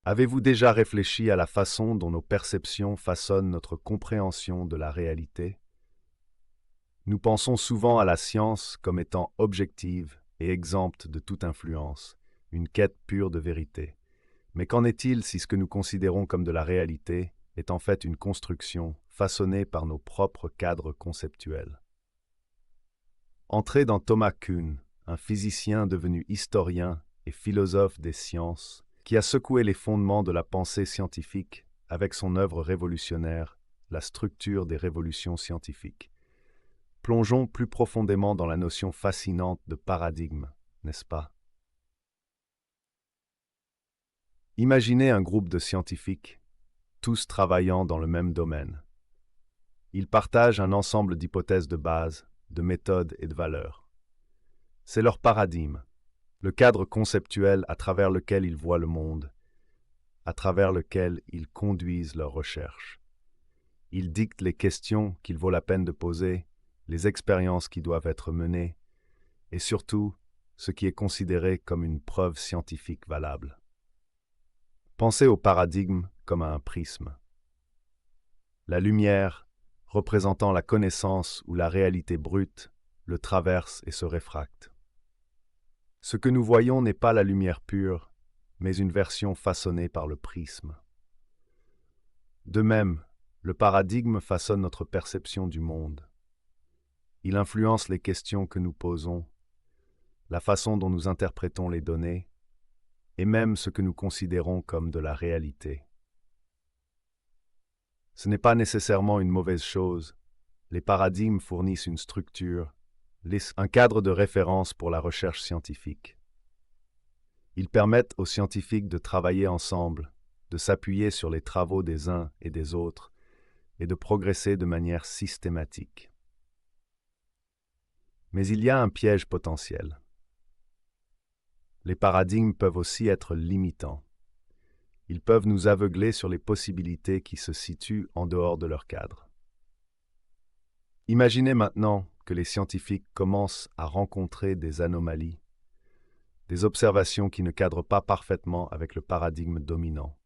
Avez-vous déjà réfléchi à la façon dont nos perceptions façonnent notre compréhension de la réalité? Nous pensons souvent à la science comme étant objective et exempte de toute influence, une quête pure de vérité. Mais qu'en est-il si ce que nous considérons comme de la réalité est en fait une construction façonnée par nos propres cadres conceptuels? Entrez dans Thomas Kuhn, un physicien devenu historien et philosophe des sciences, qui a secoué les fondements de la pensée scientifique avec son œuvre révolutionnaire, La structure des révolutions scientifiques. Plongeons plus profondément dans la notion fascinante de paradigme, n'est-ce pas? Imaginez un groupe de scientifiques, tous travaillant dans le même domaine. Ils partagent un ensemble d'hypothèses de base, de méthodes et de valeurs. C'est leur paradigme, le cadre conceptuel à travers lequel ils voient le monde, à travers lequel ils conduisent leurs recherches. Ils dictent les questions qu'il vaut la peine de poser, les expériences qui doivent être menées, et surtout, ce qui est considéré comme une preuve scientifique valable. Pensez au paradigme comme à un prisme. La lumière, représentant la connaissance ou la réalité brute, le traverse et se réfracte. Ce que nous voyons n'est pas la lumière pure, mais une version façonnée par le prisme. De même, le paradigme façonne notre perception du monde. Il influence les questions que nous posons, la façon dont nous interprétons les données, et même ce que nous considérons comme de la réalité. Ce n'est pas nécessairement une mauvaise chose. Les paradigmes fournissent une structure, un cadre de référence pour la recherche scientifique. Ils permettent aux scientifiques de travailler ensemble, de s'appuyer sur les travaux des uns et des autres, et de progresser de manière systématique. Mais il y a un piège potentiel. Les paradigmes peuvent aussi être limitants. Ils peuvent nous aveugler sur les possibilités qui se situent en dehors de leur cadre. Imaginez maintenant que les scientifiques commencent à rencontrer des anomalies, des observations qui ne cadrent pas parfaitement avec le paradigme dominant.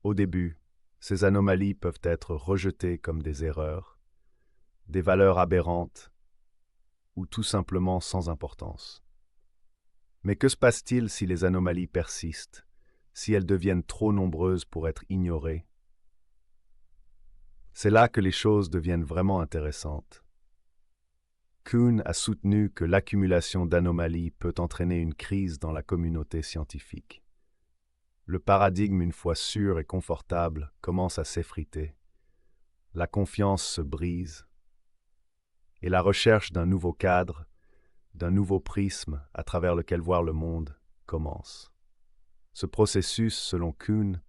Au début, ces anomalies peuvent être rejetées comme des erreurs, des valeurs aberrantes ou tout simplement sans importance. Mais que se passe-t-il si les anomalies persistent, si elles deviennent trop nombreuses pour être ignorées? C'est là que les choses deviennent vraiment intéressantes. Kuhn a soutenu que l'accumulation d'anomalies peut entraîner une crise dans la communauté scientifique. Le paradigme, une fois sûr et confortable, commence à s'effriter. La confiance se brise et la recherche d'un nouveau cadre, d'un nouveau prisme à travers lequel voir le monde commence. Ce processus, selon Kuhn,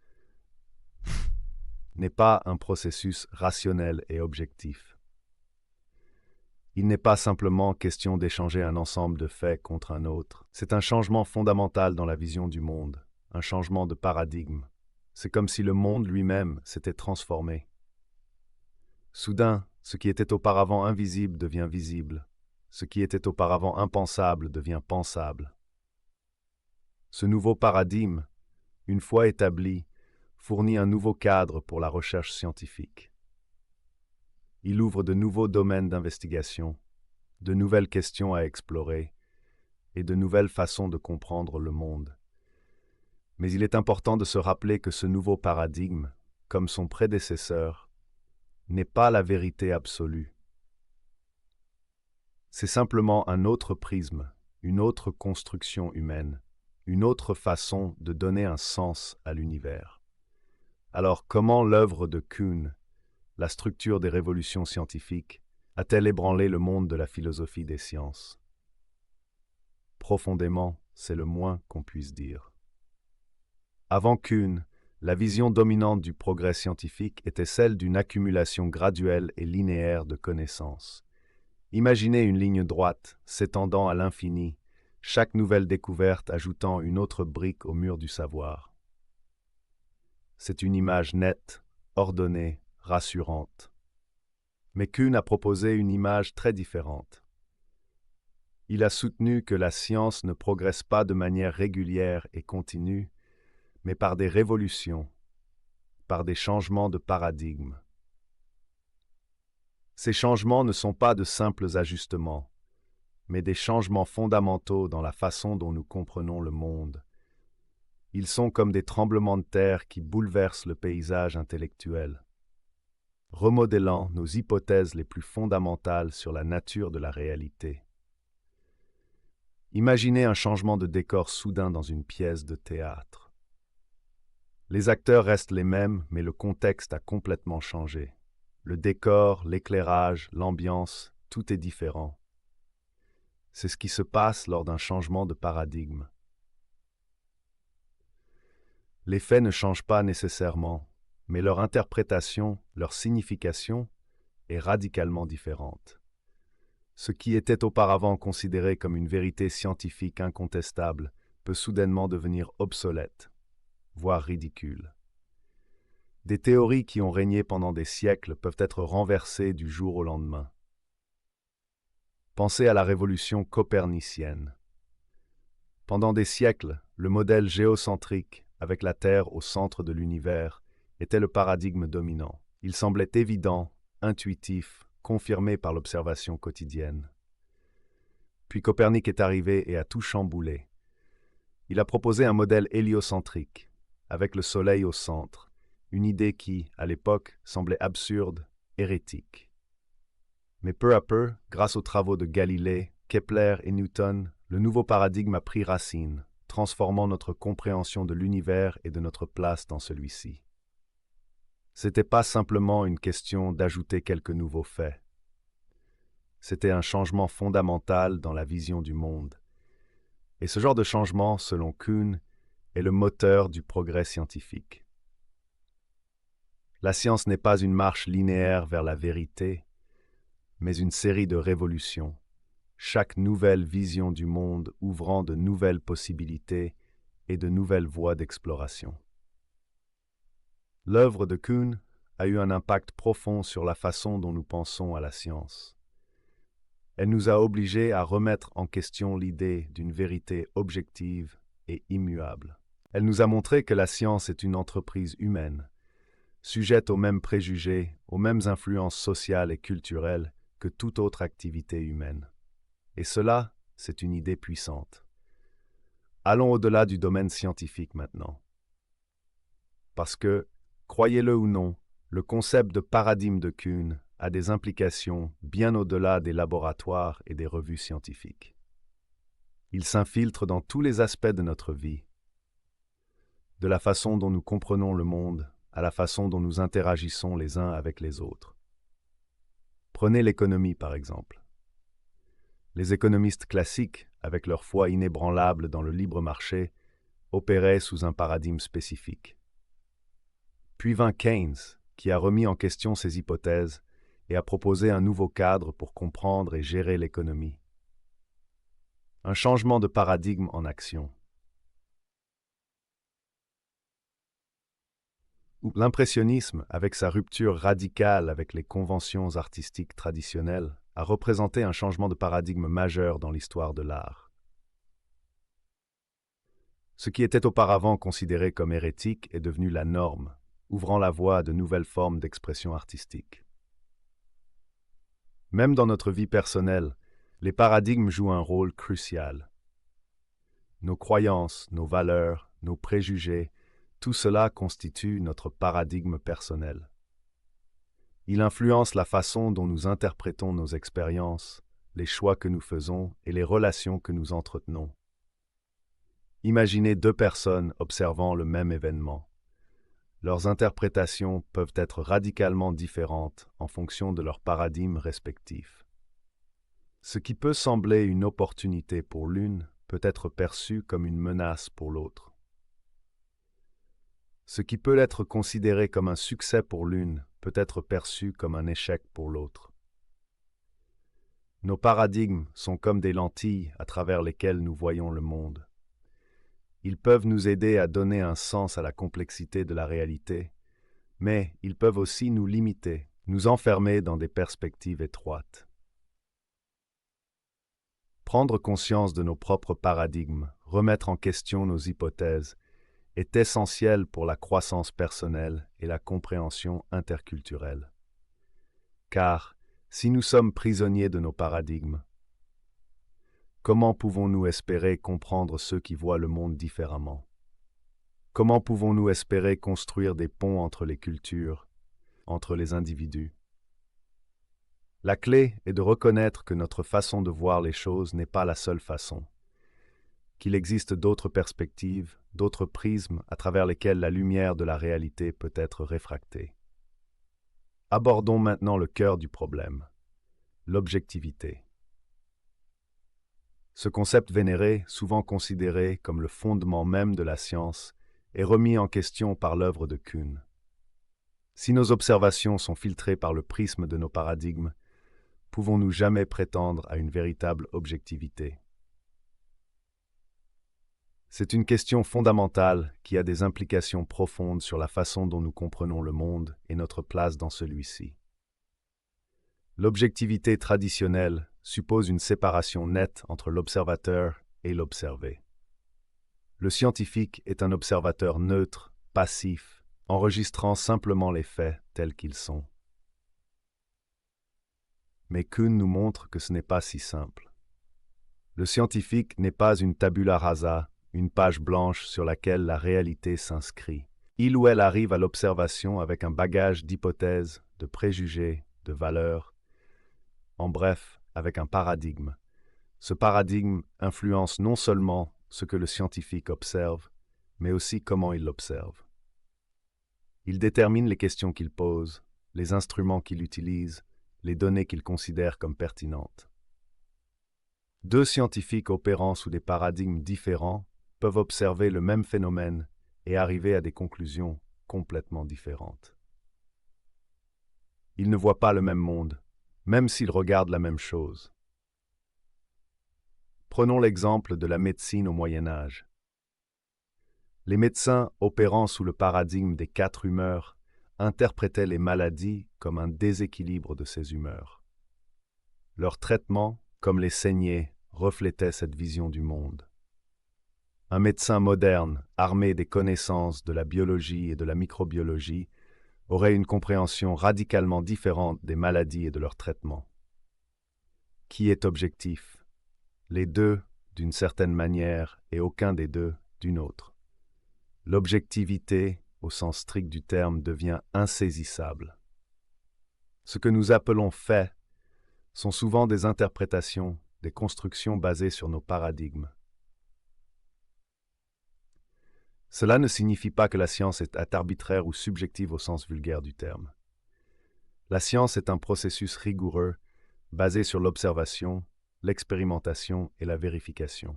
n'est pas un processus rationnel et objectif. Il n'est pas simplement question d'échanger un ensemble de faits contre un autre. C'est un changement fondamental dans la vision du monde, un changement de paradigme. C'est comme si le monde lui-même s'était transformé. Soudain, ce qui était auparavant invisible devient visible. Ce qui était auparavant impensable devient pensable. Ce nouveau paradigme, une fois établi, fournit un nouveau cadre pour la recherche scientifique. Il ouvre de nouveaux domaines d'investigation, de nouvelles questions à explorer et de nouvelles façons de comprendre le monde. Mais il est important de se rappeler que ce nouveau paradigme, comme son prédécesseur, n'est pas la vérité absolue. C'est simplement un autre prisme, une autre construction humaine, une autre façon de donner un sens à l'univers. Alors comment l'œuvre de Kuhn, la structure des révolutions scientifiques, a-t-elle ébranlé le monde de la philosophie des sciences? Profondément, c'est le moins qu'on puisse dire. Avant Kuhn, la vision dominante du progrès scientifique était celle d'une accumulation graduelle et linéaire de connaissances. Imaginez une ligne droite s'étendant à l'infini, chaque nouvelle découverte ajoutant une autre brique au mur du savoir. C'est une image nette, ordonnée, rassurante. Mais Kuhn a proposé une image très différente. Il a soutenu que la science ne progresse pas de manière régulière et continue, mais par des révolutions, par des changements de paradigme. Ces changements ne sont pas de simples ajustements, mais des changements fondamentaux dans la façon dont nous comprenons le monde. Ils sont comme des tremblements de terre qui bouleversent le paysage intellectuel, remodélant nos hypothèses les plus fondamentales sur la nature de la réalité. Imaginez un changement de décor soudain dans une pièce de théâtre. Les acteurs restent les mêmes, mais le contexte a complètement changé. Le décor, l'éclairage, l'ambiance, tout est différent. C'est ce qui se passe lors d'un changement de paradigme. Les faits ne changent pas nécessairement, mais leur interprétation, leur signification est radicalement différente. Ce qui était auparavant considéré comme une vérité scientifique incontestable peut soudainement devenir obsolète, voire ridicule. Des théories qui ont régné pendant des siècles peuvent être renversées du jour au lendemain. Pensez à la révolution copernicienne. Pendant des siècles, le modèle géocentrique, avec la Terre au centre de l'univers, était le paradigme dominant. Il semblait évident, intuitif, confirmé par l'observation quotidienne. Puis Copernic est arrivé et a tout chamboulé. Il a proposé un modèle héliocentrique, avec le Soleil au centre, une idée qui, à l'époque, semblait absurde, hérétique. Mais peu à peu, grâce aux travaux de Galilée, Kepler et Newton, le nouveau paradigme a pris racine, transformant notre compréhension de l'univers et de notre place dans celui-ci. C'était pas simplement une question d'ajouter quelques nouveaux faits. C'était un changement fondamental dans la vision du monde. Et ce genre de changement, selon Kuhn, est le moteur du progrès scientifique. La science n'est pas une marche linéaire vers la vérité, mais une série de révolutions, chaque nouvelle vision du monde ouvrant de nouvelles possibilités et de nouvelles voies d'exploration. L'œuvre de Kuhn a eu un impact profond sur la façon dont nous pensons à la science. Elle nous a obligés à remettre en question l'idée d'une vérité objective et immuable. Elle nous a montré que la science est une entreprise humaine, sujette aux mêmes préjugés, aux mêmes influences sociales et culturelles que toute autre activité humaine. Et cela, c'est une idée puissante. Allons au-delà du domaine scientifique maintenant. Parce que, croyez-le ou non, le concept de paradigme de Kuhn a des implications bien au-delà des laboratoires et des revues scientifiques. Il s'infiltre dans tous les aspects de notre vie, de la façon dont nous comprenons le monde à la façon dont nous interagissons les uns avec les autres. Prenez l'économie par exemple. Les économistes classiques, avec leur foi inébranlable dans le libre marché, opéraient sous un paradigme spécifique. Puis vint Keynes, qui a remis en question ces hypothèses et a proposé un nouveau cadre pour comprendre et gérer l'économie. Un changement de paradigme en action. L'impressionnisme, avec sa rupture radicale avec les conventions artistiques traditionnelles, a représenté un changement de paradigme majeur dans l'histoire de l'art. Ce qui était auparavant considéré comme hérétique est devenu la norme, ouvrant la voie à de nouvelles formes d'expression artistique. Même dans notre vie personnelle, les paradigmes jouent un rôle crucial. Nos croyances, nos valeurs, nos préjugés, tout cela constitue notre paradigme personnel. Il influence la façon dont nous interprétons nos expériences, les choix que nous faisons et les relations que nous entretenons. Imaginez deux personnes observant le même événement. Leurs interprétations peuvent être radicalement différentes en fonction de leurs paradigmes respectifs. Ce qui peut sembler une opportunité pour l'une peut être perçu comme une menace pour l'autre. Ce qui peut être considéré comme un succès pour l'une peut être perçu comme un échec pour l'autre. Nos paradigmes sont comme des lentilles à travers lesquelles nous voyons le monde. Ils peuvent nous aider à donner un sens à la complexité de la réalité, mais ils peuvent aussi nous limiter, nous enfermer dans des perspectives étroites. Prendre conscience de nos propres paradigmes, remettre en question nos hypothèses est essentielle pour la croissance personnelle et la compréhension interculturelle. Car, si nous sommes prisonniers de nos paradigmes, comment pouvons-nous espérer comprendre ceux qui voient le monde différemment? Comment pouvons-nous espérer construire des ponts entre les cultures, entre les individus? La clé est de reconnaître que notre façon de voir les choses n'est pas la seule façon, qu'il existe d'autres perspectives, d'autres prismes à travers lesquels la lumière de la réalité peut être réfractée. Abordons maintenant le cœur du problème, l'objectivité. Ce concept vénéré, souvent considéré comme le fondement même de la science, est remis en question par l'œuvre de Kuhn. Si nos observations sont filtrées par le prisme de nos paradigmes, pouvons-nous jamais prétendre à une véritable objectivité? C'est une question fondamentale qui a des implications profondes sur la façon dont nous comprenons le monde et notre place dans celui-ci. L'objectivité traditionnelle suppose une séparation nette entre l'observateur et l'observé. Le scientifique est un observateur neutre, passif, enregistrant simplement les faits tels qu'ils sont. Mais Kuhn nous montre que ce n'est pas si simple. Le scientifique n'est pas une tabula rasa, une page blanche sur laquelle la réalité s'inscrit. Il ou elle arrive à l'observation avec un bagage d'hypothèses, de préjugés, de valeurs, en bref, avec un paradigme. Ce paradigme influence non seulement ce que le scientifique observe, mais aussi comment il l'observe. Il détermine les questions qu'il pose, les instruments qu'il utilise, les données qu'il considère comme pertinentes. Deux scientifiques opérant sous des paradigmes différents peuvent observer le même phénomène et arriver à des conclusions complètement différentes. Ils ne voient pas le même monde, même s'ils regardent la même chose. Prenons l'exemple de la médecine au Moyen Âge. Les médecins opérant sous le paradigme des 4 humeurs interprétaient les maladies comme un déséquilibre de ces humeurs. Leur traitement, comme les saignées, reflétait cette vision du monde. Un médecin moderne, armé des connaissances de la biologie et de la microbiologie, aurait une compréhension radicalement différente des maladies et de leur traitement. Qui est objectif? Les deux, d'une certaine manière, et aucun des deux, d'une autre. L'objectivité, au sens strict du terme, devient insaisissable. Ce que nous appelons faits sont souvent des interprétations, des constructions basées sur nos paradigmes. Cela ne signifie pas que la science est arbitraire ou subjective au sens vulgaire du terme. La science est un processus rigoureux, basé sur l'observation, l'expérimentation et la vérification.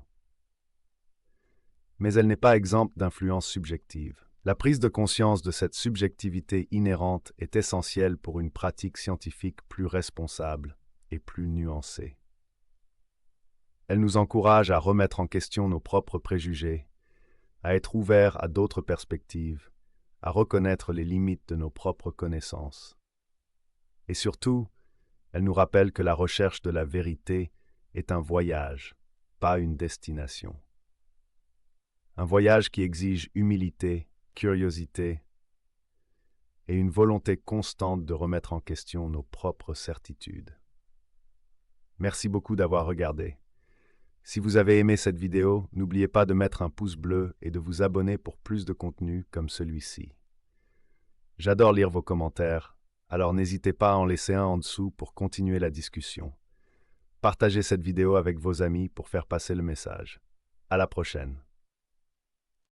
Mais elle n'est pas exempte d'influences subjectives. La prise de conscience de cette subjectivité inhérente est essentielle pour une pratique scientifique plus responsable et plus nuancée. Elle nous encourage à remettre en question nos propres préjugés, à être ouverts à d'autres perspectives, à reconnaître les limites de nos propres connaissances. Et surtout, elle nous rappelle que la recherche de la vérité est un voyage, pas une destination. Un voyage qui exige humilité, curiosité et une volonté constante de remettre en question nos propres certitudes. Merci beaucoup d'avoir regardé. Si vous avez aimé cette vidéo, n'oubliez pas de mettre un pouce bleu et de vous abonner pour plus de contenu comme celui-ci. J'adore lire vos commentaires, alors n'hésitez pas à en laisser un en dessous pour continuer la discussion. Partagez cette vidéo avec vos amis pour faire passer le message. À la prochaine.